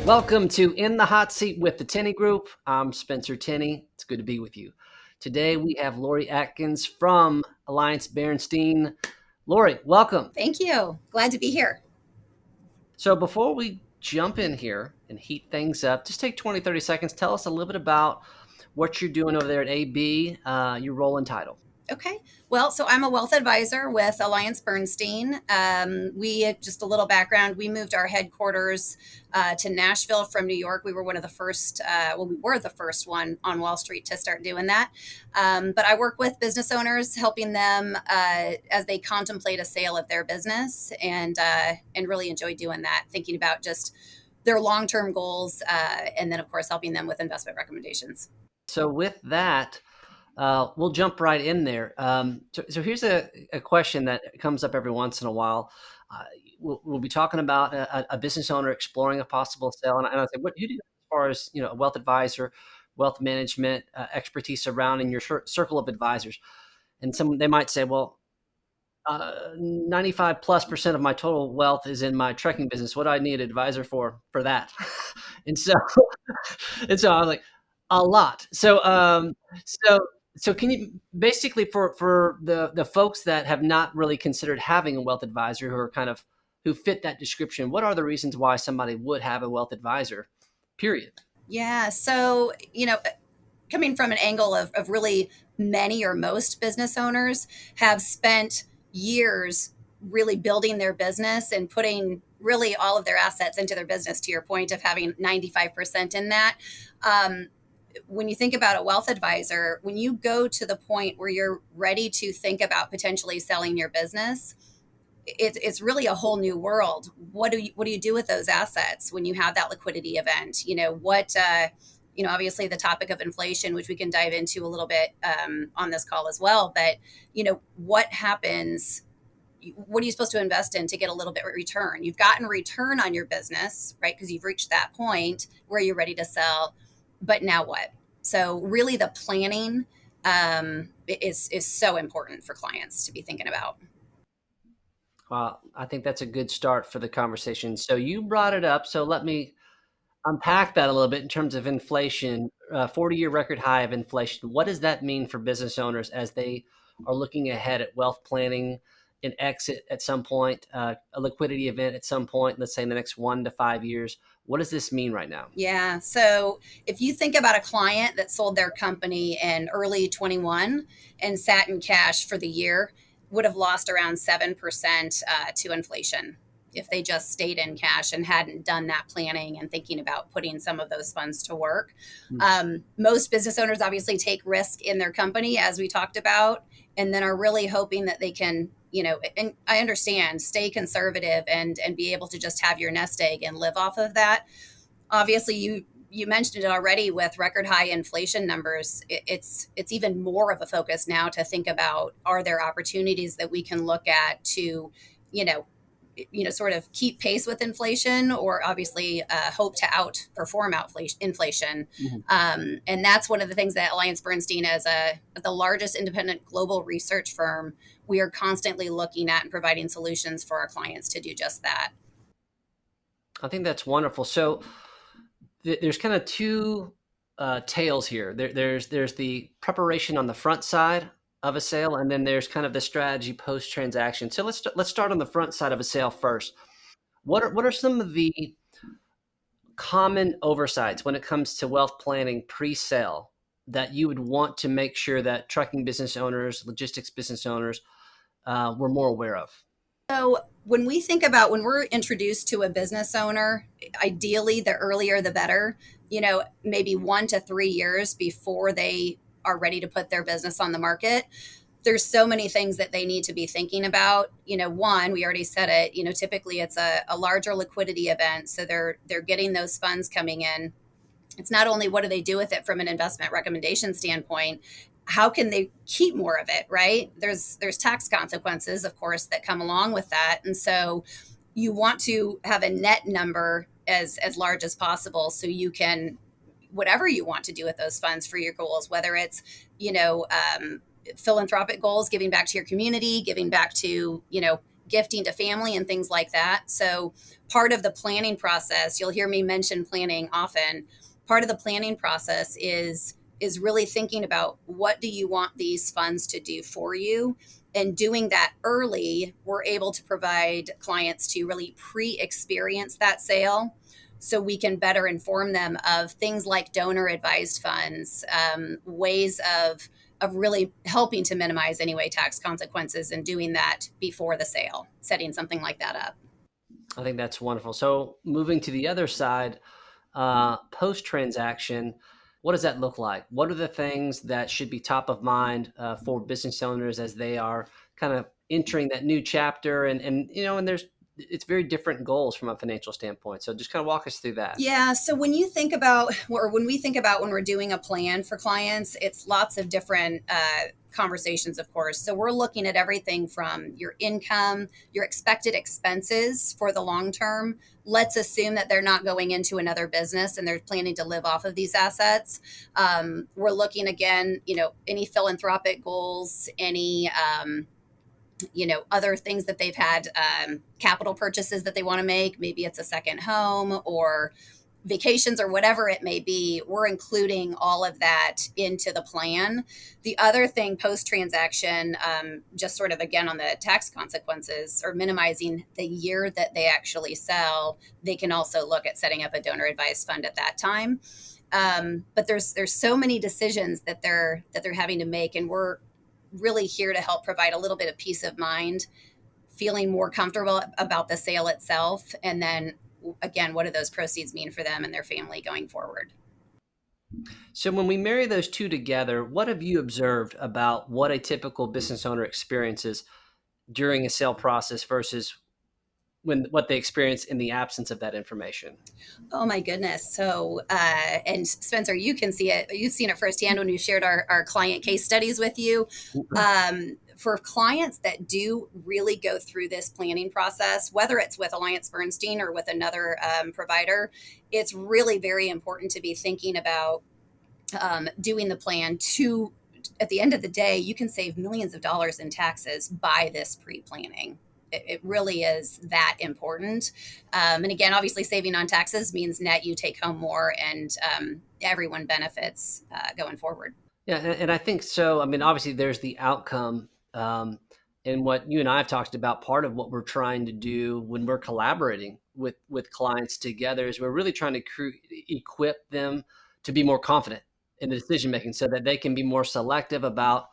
Welcome to In the Hot Seat with the Tenney Group. I'm Spencer Tenney. It's good to be with you. Today we have Laurie Atkins from AllianceBernstein. Laurie, welcome. Thank you. Glad to be here. So before we jump in here and heat things up, just take 20, 30 seconds. Tell us a little bit about what you're doing over there at AB, your role and title. Okay. Well, so I'm a wealth advisor with AllianceBernstein. Just a little background, we moved our headquarters to Nashville from New York. We were one of the first, we were the first one on Wall Street to start doing that. But I work with business owners, helping them as they contemplate a sale of their business, and really enjoy doing that, thinking about just their long-term goals, and then, of course, helping them with investment recommendations. So with that, we'll jump right in there. So here's a question that comes up every once in a while. We'll be talking about a business owner exploring a possible sale, and I say, what do you do as far as a wealth advisor, wealth management expertise surrounding your circle of advisors? And they might say, well, 95+% of my total wealth is in my trucking business. What do I need an advisor for that? and so I was like, a lot. So can you basically for the folks that have not really considered having a wealth advisor who fit that description, what are the reasons why somebody would have a wealth advisor, period? Yeah. So, coming from an angle of really many or most business owners have spent years really building their business and putting really all of their assets into their business, to your point of having 95% in that. When you think about a wealth advisor, when you go to the point where you're ready to think about potentially selling your business, it's really a whole new world. What do you do with those assets when you have that liquidity event? Obviously the topic of inflation, which we can dive into a little bit on this call as well. But what happens? What are you supposed to invest in to get a little bit of return? You've gotten return on your business, right? Because you've reached that point where you're ready to sell. But now what? So really, the planning is so important for clients to be thinking about. I think that's a good start for the conversation. So you brought it up. So let me unpack that a little bit in terms of inflation. 40-year record high of inflation. What does that mean for business owners as they are looking ahead at wealth planning, an exit at some point, a liquidity event at some point, let's say in the next 1 to 5 years? What does this mean right now? Yeah. So if you think about a client that sold their company in early 21 and sat in cash for the year, would have lost around 7% to inflation if they just stayed in cash and hadn't done that planning and thinking about putting some of those funds to work. Most business owners obviously take risk in their company, as we talked about, and then are really hoping that they can, and I understand, stay conservative and be able to just have your nest egg and live off of that. Obviously, you mentioned it already with record high inflation numbers. It's even more of a focus now to think about, are there opportunities that we can look at to, sort of keep pace with inflation, or obviously hope to outperform inflation. And that's one of the things that AllianceBernstein, as the largest independent global research firm, we are constantly looking at and providing solutions for our clients to do just that. I think that's wonderful. So there's kind of two tails here. There's the preparation on the front side of a sale, and then there's kind of the strategy post transaction. So let's start on the front side of a sale first. What are some of the common oversights when it comes to wealth planning pre-sale that you would want to make sure that trucking business owners, logistics business owners were more aware of? So when we think about when we're introduced to a business owner, ideally the earlier the better, maybe 1 to 3 years before they are ready to put their business on the market. There's so many things that they need to be thinking about. One, we already said it, typically it's a larger liquidity event. So they're getting those funds coming in. It's not only what do they do with it from an investment recommendation standpoint, how can they keep more of it, right? There's tax consequences, of course, that come along with that. And so you want to have a net number as large as possible so you can, whatever you want to do with those funds for your goals, whether it's, philanthropic goals, giving back to your community, giving back to, gifting to family and things like that. So part of the planning process, you'll hear me mention planning often. Part of the planning process is really thinking about what do you want these funds to do for you, and doing that early, we're able to provide clients to really pre-experience that sale, so we can better inform them of things like donor advised funds, ways of really helping to minimize anyway tax consequences, and doing that before the sale, setting something like that up. I think that's wonderful. So moving to the other side, post transaction, what does that look like? What are the things that should be top of mind for business owners as they are kind of entering that new chapter? And and there's it's very different goals from a financial standpoint. So just kind of walk us through that. Yeah. So when you think about, or when we think about when we're doing a plan for clients, it's lots of different conversations, of course. So we're looking at everything from your income, your expected expenses for the long term. Let's assume that they're not going into another business and they're planning to live off of these assets. We're looking again, any philanthropic goals, any other things that they've had, capital purchases that they want to make. Maybe it's a second home or vacations or whatever it may be. We're including all of that into the plan. The other thing post transaction, just sort of again on the tax consequences or minimizing the year that they actually sell, they can also look at setting up a donor advised fund at that time. But there's so many decisions that they're having to make, and we're really here to help provide a little bit of peace of mind, feeling more comfortable about the sale itself. And then again, what do those proceeds mean for them and their family going forward? So when we marry those two together, what have you observed about what a typical business owner experiences during a sale process versus when what they experience in the absence of that information? Oh my goodness. So, and Spencer, you can see it. You've seen it firsthand when we shared our client case studies with you. For clients that do really go through this planning process, whether it's with AllianceBernstein or with another provider, it's really very important to be thinking about doing the plan to, at the end of the day, you can save millions of dollars in taxes by this pre-planning. It really is that important. And again, obviously saving on taxes means net you take home more, and everyone benefits going forward. Yeah, and I think so. I mean, obviously, there's the outcome, and what you and I have talked about. Part of what we're trying to do when we're collaborating with clients together is we're really trying to equip them to be more confident in the decision making, so that they can be more selective about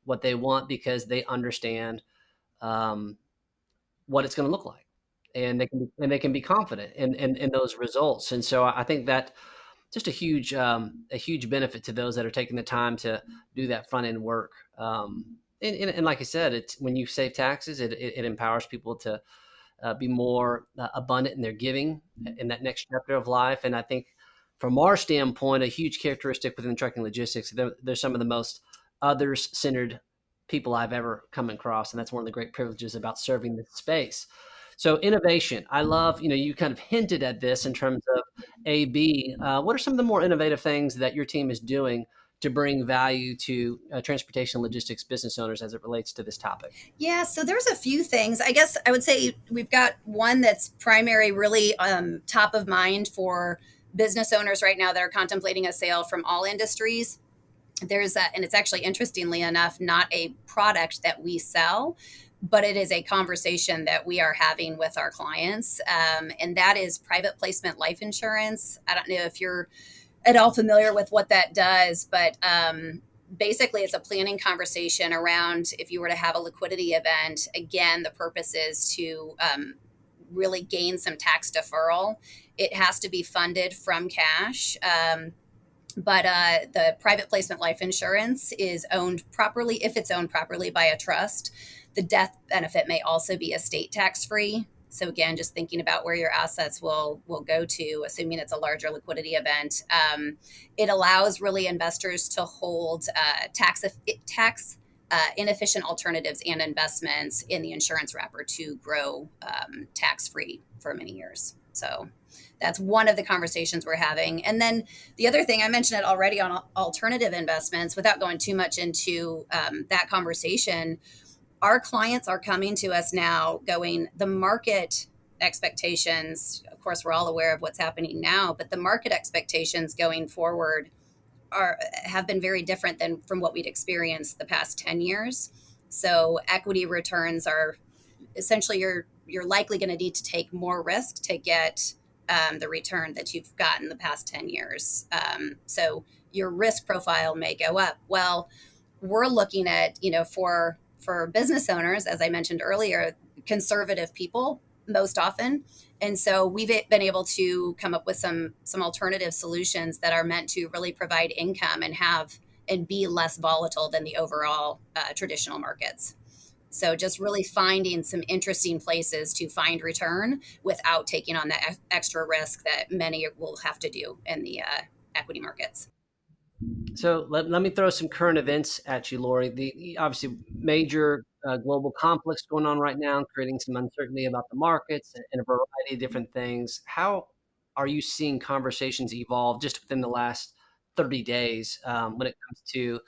what they want because they understand um, what it's going to look like, and they can be confident in those results. And so I think that just a huge benefit to those that are taking the time to do that front end work. And like I said, it's when you save taxes, it empowers people to be more abundant in their giving in that next chapter of life. And I think from our standpoint, a huge characteristic within trucking logistics, they're some of the most others centered people I've ever come across. And that's one of the great privileges about serving this space. So innovation, I love, you kind of hinted at this in terms of AB. What are some of the more innovative things that your team is doing to bring value to transportation logistics business owners as it relates to this topic? Yeah, so there's a few things. I guess I would say we've got one that's primary, really top of mind for business owners right now that are contemplating a sale from all industries. There's a, and it's actually interestingly enough, not a product that we sell, but it is a conversation that we are having with our clients. And that is private placement life insurance. I don't know if you're at all familiar with what that does, but basically it's a planning conversation around if you were to have a liquidity event. Again, the purpose is to really gain some tax deferral. It has to be funded from cash. But the private placement life insurance is owned properly. If it's owned properly by a trust, the death benefit may also be estate tax free. So again, just thinking about where your assets will go to, assuming it's a larger liquidity event, it allows really investors to hold tax inefficient alternatives and investments in the insurance wrapper to grow tax free for many years. So that's one of the conversations we're having. And then the other thing, I mentioned it already on alternative investments without going too much into that conversation. our clients are coming to us now going, the market expectations, of course, we're all aware of what's happening now, but the market expectations going forward have been very different than from what we'd experienced the past 10 years. So equity returns are essentially you're likely going to need to take more risk to get the return that you've gotten the past 10 years. So your risk profile may go up. Well, we're looking at, for business owners, as I mentioned earlier, conservative people most often. And so we've been able to come up with some alternative solutions that are meant to really provide income and be less volatile than the overall traditional markets. So just really finding some interesting places to find return without taking on that extra risk that many will have to do in the equity markets. So let me throw some current events at you, Lori. The obviously major global conflicts going on right now, creating some uncertainty about the markets and a variety of different things. How are you seeing conversations evolve just within the last 30 days when it comes to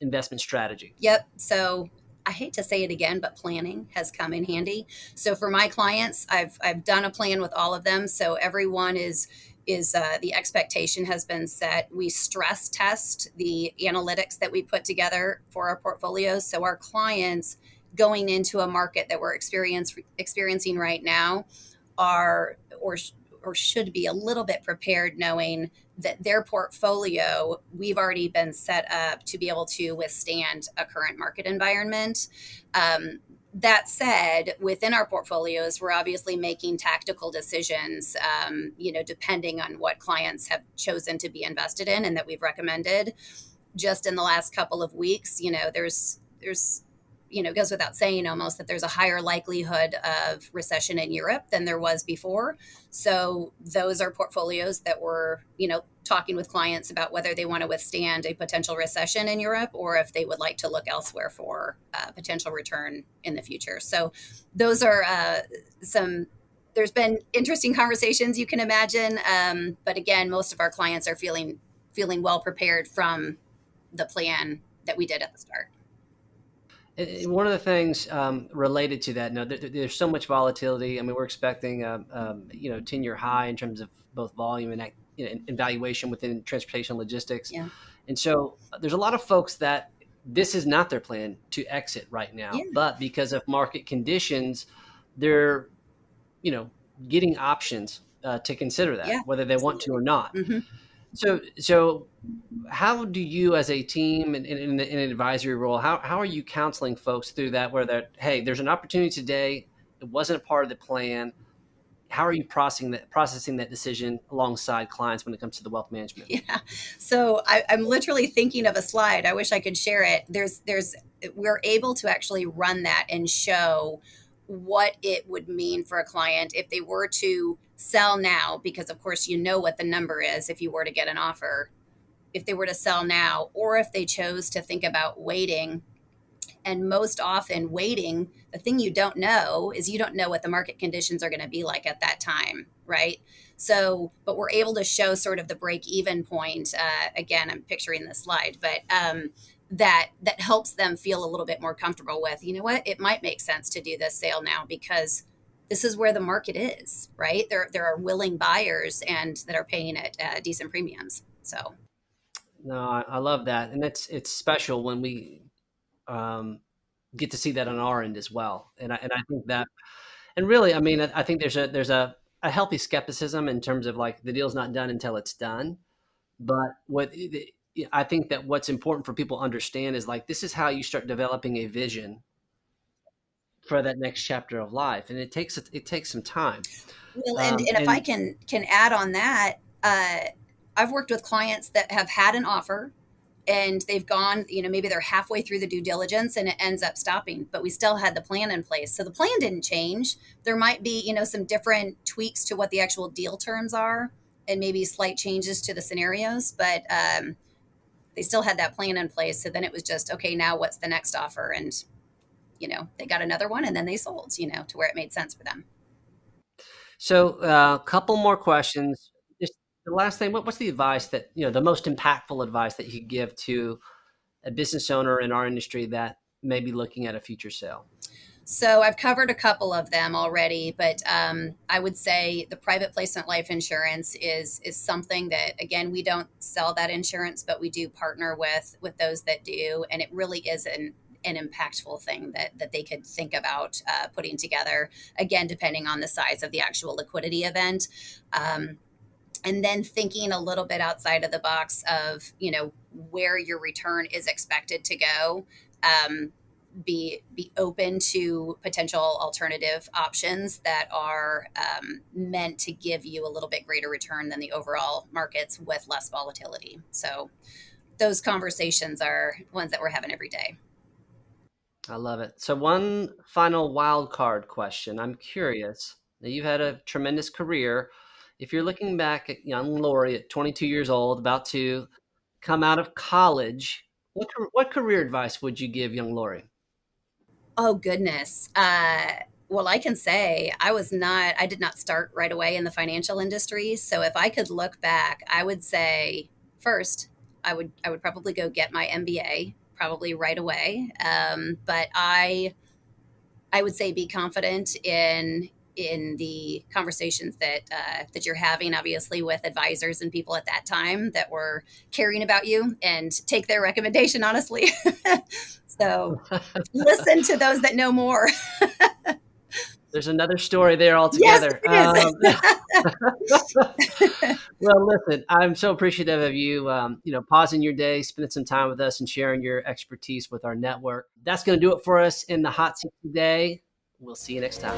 investment strategy? Yep. So I hate to say it again, but planning has come in handy. So for my clients, I've done a plan with all of them. So everyone is the expectation has been set. We stress test the analytics that we put together for our portfolios. So our clients going into a market that we're experiencing right now are or should be a little bit prepared, knowing that their portfolio, we've already been set up to be able to withstand a current market environment. That said, within our portfolios, we're obviously making tactical decisions, depending on what clients have chosen to be invested in and that we've recommended. Just in the last couple of weeks, there's it goes without saying almost that there's a higher likelihood of recession in Europe than there was before. So those are portfolios that we're, talking with clients about whether they want to withstand a potential recession in Europe or if they would like to look elsewhere for potential return in the future. So those are there's been interesting conversations you can imagine. But again, most of our clients are feeling well prepared from the plan that we did at the start. And one of the things related to that, no, there's so much volatility. I mean, we're expecting a 10-year high in terms of both volume and valuation within transportation logistics. Yeah. And so there's a lot of folks that this is not their plan to exit right now, Yeah. but because of market conditions, they're you know getting options to consider that Yeah. whether they want to or Absolutely. not. Hmm. So how do you as a team in an advisory role, how are you counseling folks through that where they're, hey, there's an opportunity today, it wasn't a part of the plan? How are you processing that decision alongside clients when it comes to the wealth management? Yeah. So I'm literally thinking of a slide. I wish I could share it. We're able to actually run that and show what it would mean for a client if they were to sell now, because of course, what the number is if you were to get an offer, if they were to sell now, or if they chose to think about waiting. And most often, waiting, the thing you don't know is you don't know what the market conditions are going to be like at that time, right? So, but we're able to show sort of the break even point. Again, I'm picturing this slide, but that helps them feel a little bit more comfortable with, what, it might make sense to do this sale now because this is where the market is, right? There are willing buyers and that are paying at decent premiums. So, No, I love that, and it's special when we um, get to see that on our end as well. And I think that, and really, I mean, I think there's a healthy skepticism in terms of like the deal's not done until it's done. But I think that what's important for people to understand is like this is how you start developing a vision for that next chapter of life, and it takes some time. well, and if I And can add on that, I've worked with clients that have had an offer and they've gone, maybe they're halfway through the due diligence and it ends up stopping, but we still had the plan in place. So the plan didn't change. There might be, some different tweaks to what the actual deal terms are and maybe slight changes to the scenarios, but they still had that plan in place. So then it was just, okay, now what's the next offer? And, they got another one and then they sold, to where it made sense for them. so, a couple more questions. Just the last thing, what's the advice that, the most impactful advice that you could give to a business owner in our industry that may be looking at a future sale? So I've covered a couple of them already, but I would say the private placement life insurance is something that, again, we don't sell that insurance, but we do partner with those that do, and it really is an impactful thing that they could think about putting together. Again, depending on the size of the actual liquidity event. And then thinking a little bit outside of the box of, where your return is expected to go. Be open to potential alternative options that are meant to give you a little bit greater return than the overall markets with less volatility. So those conversations are ones that we're having every day. I love it. So one final wild card question. I'm curious. Now, you've had a tremendous career. If you're looking back at young Laurie at 22 years old, about to come out of college, what career advice would you give young Laurie? Oh goodness. Well, I can say I did not start right away in the financial industry. So if I could look back, I would say first, I would probably go get my MBA probably right away. But I would say be confident in the conversations that you're having, obviously with advisors and people at that time that were caring about you, and take their recommendation honestly. So listen to those that know more. There's another story there Yes, altogether. it is. Well, listen, I'm so appreciative of you, pausing your day, spending some time with us, and sharing your expertise with our network. That's going to do it for us in the hot seat today. We'll see you next time.